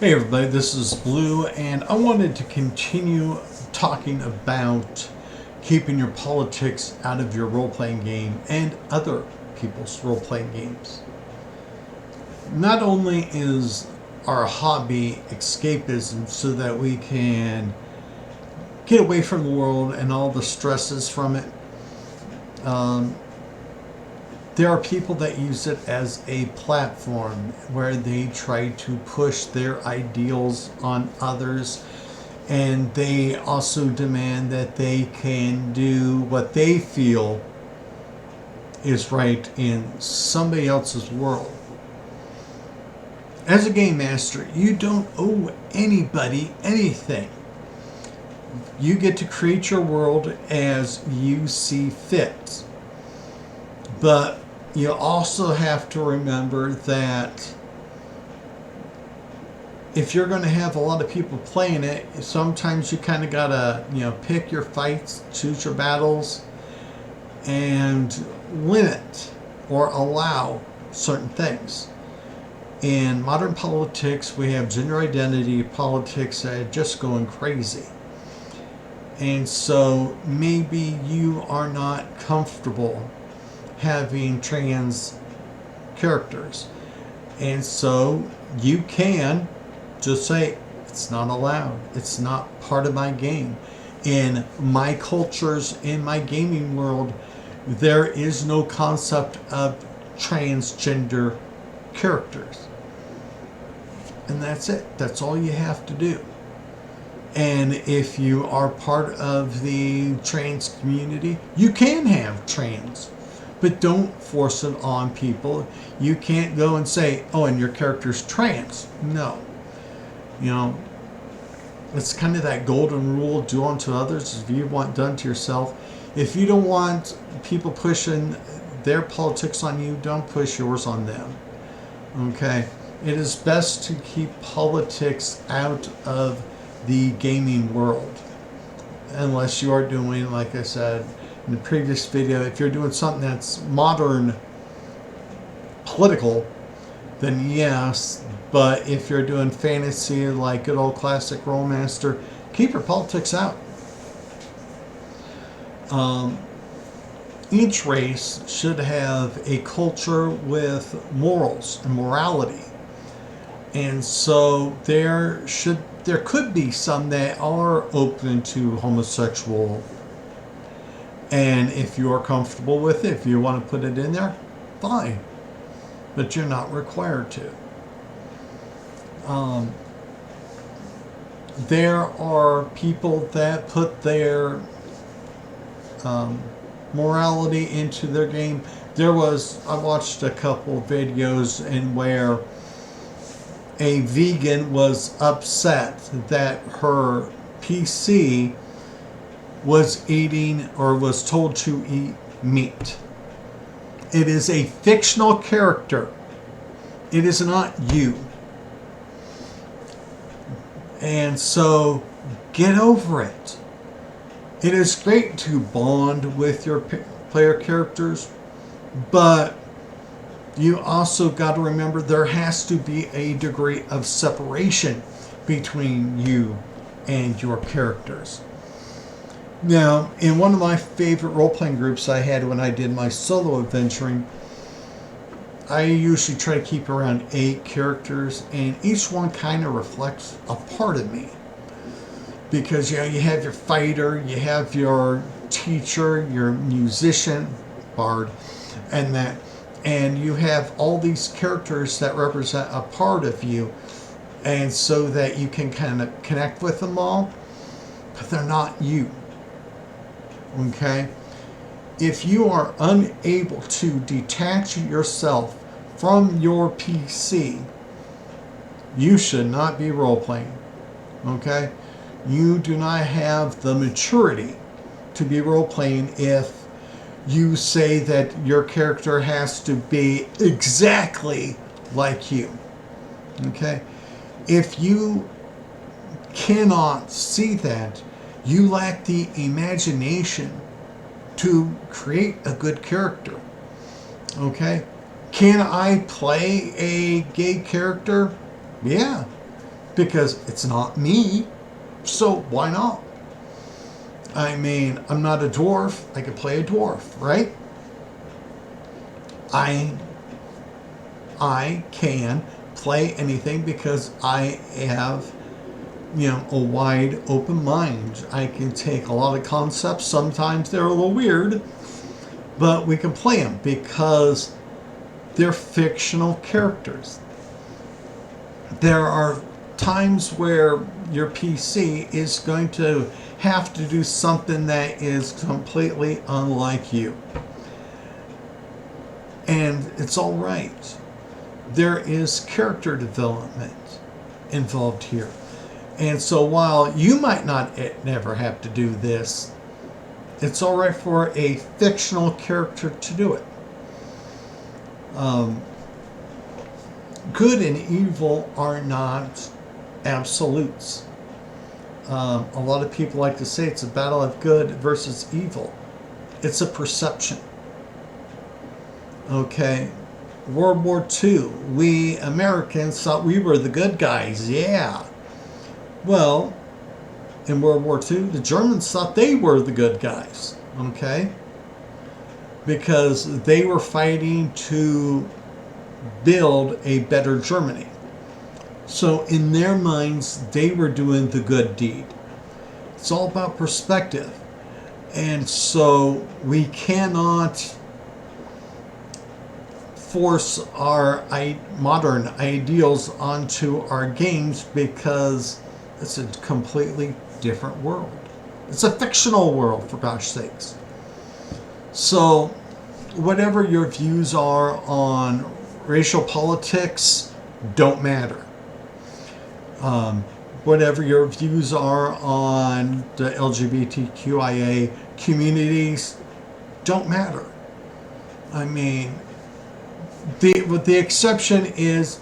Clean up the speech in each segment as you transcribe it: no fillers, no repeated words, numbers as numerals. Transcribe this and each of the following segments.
Hey everybody, this is Blue, and I wanted to continue talking about keeping your politics out of your role-playing game and other people's role-playing games. Not only is our hobby escapism so that we can get away from the world and all the stresses from it, there are people that use it as a platform where they try to push their ideals on others, and they also demand that they can do what they feel is right in somebody else's world. As a game master, you don't owe anybody anything. You get to create your world as you see fit. But you also have to remember that if you're going to have a lot of people playing it, sometimes you kind of gotta, pick your fights, choose your battles, and limit or allow certain things. In modern politics, we have gender identity politics that are just going crazy. And so maybe you are not comfortable having trans characters, and so you can just say it's not allowed, it's not part of my game. In my cultures, in my gaming world, there is no concept of transgender characters, and that's it. That's all you have to do. And if you are part of the trans community, you can have trans, but don't force it on people. You can't go and say, oh, and your character's trans. No. It's kind of that golden rule, do unto others as you want done to yourself. If you don't want people pushing their politics on you, don't push yours on them. Okay? It is best to keep politics out of the gaming world. Unless you are doing, like I said in the previous video, if you're doing something that's modern political, then yes. But if you're doing fantasy like good old classic Rolemaster, keep your politics out. Each race should have a culture with morals and morality, and so there could be some that are open to homosexual. And if you're comfortable with it, if you want to put it in there, fine. But you're not required to. There are people that put their morality into their game. I watched a couple videos in where a vegan was upset that her PC was eating or was told to eat meat. It is a fictional character. It is not you. And so get over it. It is great to bond with your player characters, but you also got to remember there has to be a degree of separation between you and your characters. Now, in one of my favorite role-playing groups I had when I did my solo adventuring, I usually try to keep around 8 characters, and each one kind of reflects a part of me. Because, you have your fighter, you have your teacher, your musician, bard, and you have all these characters that represent a part of you, and so that you can kind of connect with them all, but they're not you. Okay? If you are unable to detach yourself from your PC, you should not be role-playing. Okay? You do not have the maturity to be role-playing if you say that your character has to be exactly like you. Okay? If you cannot see that, you lack the imagination to create a good character. Okay? Can I play a gay character? Yeah. because it's not me. So why not? I mean, I'm not a dwarf. I could play a dwarf, right? I can play anything because I have, a wide open mind. I can take a lot of concepts. Sometimes they're a little weird, but we can play them because they're fictional characters. There are times where your PC is going to have to do something that is completely unlike you. And it's all right. There is character development involved here. And so while you might not never have to do this, it's all right for a fictional character to do it. Good and evil are not absolutes. A lot of people like to say it's a battle of good versus evil. It's a perception. Okay. World War II, we Americans thought we were the good guys. Yeah. Well, in World War II, the Germans thought they were the good guys. Okay. Because they were fighting to build a better Germany. So in their minds, they were doing the good deed. It's all about perspective. And so we cannot force our modern ideals onto our games because it's a completely different world. It's a fictional world, for gosh sakes. So whatever your views are on racial politics don't matter. Whatever your views are on the LGBTQIA communities don't matter. I mean, the exception is,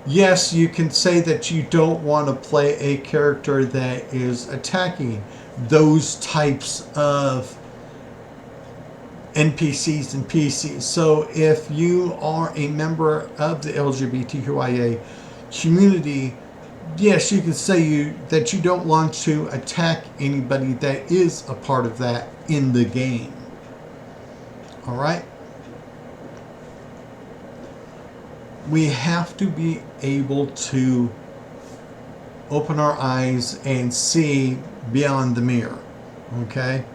yes, you can say that you don't want to play a character that is attacking those types of NPCs and PCs. So if you are a member of the LGBTQIA community, yes, you can say that you don't want to attack anybody that is a part of that in the game. All right? We have to be able to open our eyes and see beyond the mirror. Okay?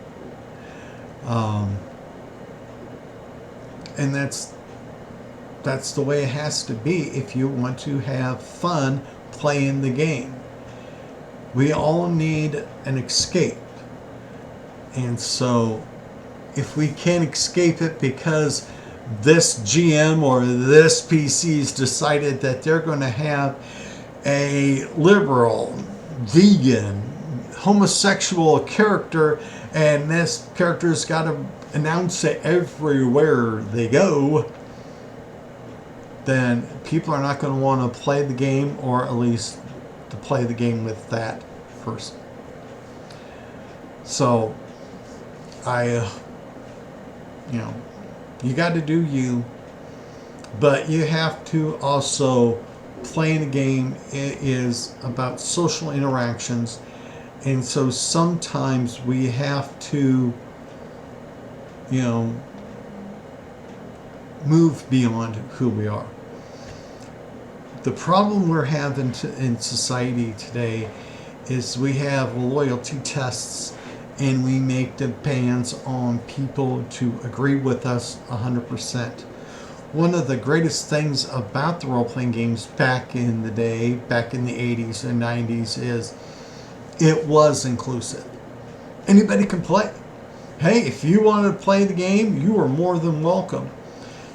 And that's the way it has to be if you want to have fun playing the game. We all need an escape. And so if we can't escape it because this GM or this PC's decided that they're going to have a liberal, vegan, homosexual character, and this character's got to announce it everywhere they go, then people are not going to want to play the game, or at least to play the game with that person. So you got to do you, but you have to also playing the game. It is about social interactions, and so sometimes we have to move beyond who we are. The problem we're having in society today is we have loyalty tests, and we make demands on people to agree with us 100%. One of the greatest things about the role-playing games back in the day, back in the 80s and 90s, is it was inclusive. Anybody can play. Hey, if you want to play the game, you are more than welcome.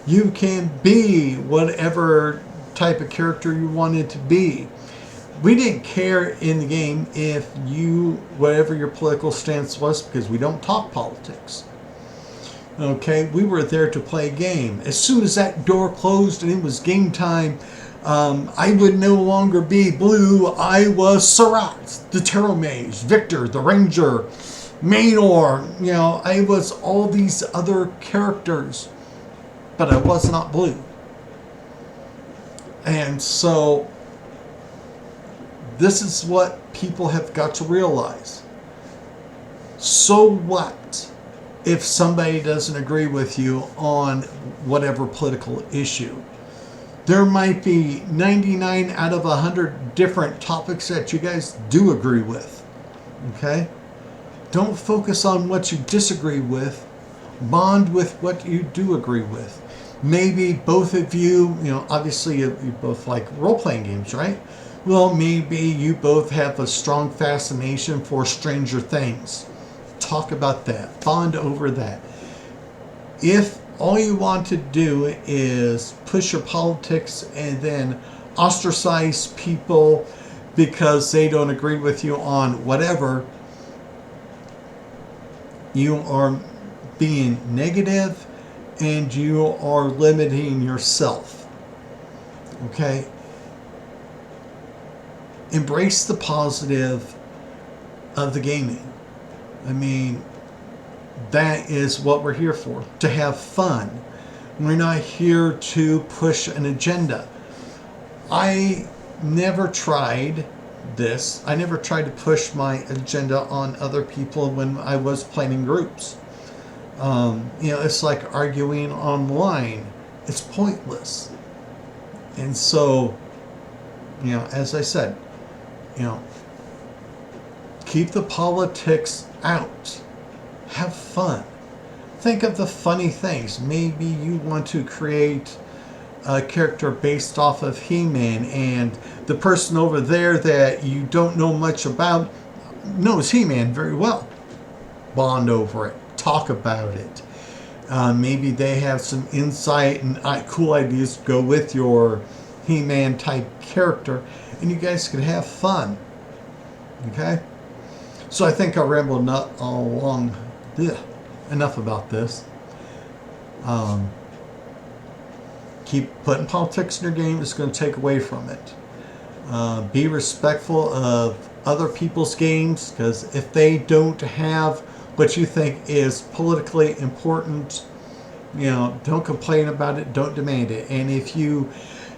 You can be whatever type of character you wanted to be. We didn't care in the game if whatever your political stance was, because we don't talk politics. Okay, we were there to play a game. As soon as that door closed and it was game time, I would no longer be Blue. I was Sarat, the Tarot Mage, Victor, the Ranger, Maynor. I was all these other characters, but I was not Blue. And so this is what people have got to realize. So what if somebody doesn't agree with you on whatever political issue? There might be 99 out of 100 different topics that you guys do agree with. Okay? Don't focus on what you disagree with. Bond with what you do agree with. Maybe both of you, obviously you both like role-playing games, right? Well, maybe you both have a strong fascination for Stranger Things. Talk about that. Bond over that. If all you want to do is push your politics and then ostracize people because they don't agree with you on whatever, you are being negative and you are limiting yourself. Okay? Embrace the positive of the gaming. I mean, that is what we're here for, to have fun. We're not here to push an agenda. I never tried this. I never tried to push my agenda on other people when I was playing in groups. It's like arguing online. It's pointless. And so, as I said, keep the politics out. Have fun. Think of the funny things. Maybe you want to create a character based off of He-Man, and the person over there that you don't know much about knows He-Man very well. Bond over it. Talk about it. Maybe they have some insight and cool ideas to go with your He-Man type character, and you guys can have fun. Okay? So I think I rambled along. Enough about this. Keep putting politics in your game. It's going to take away from it. Be respectful of other people's games, because if they don't have what you think is politically important, don't complain about it. Don't demand it. And if you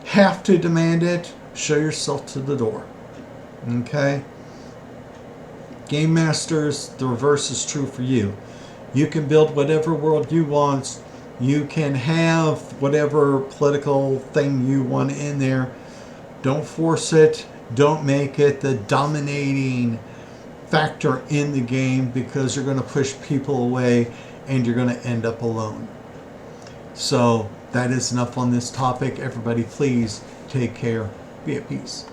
have to demand it, show yourself to the door. Okay? Game Masters, the reverse is true for you. You can build whatever world you want. You can have whatever political thing you want in there. Don't force it. Don't make it the dominating factor in the game, because you're going to push people away and you're going to end up alone. So that is enough on this topic. Everybody, please take care. Be at peace.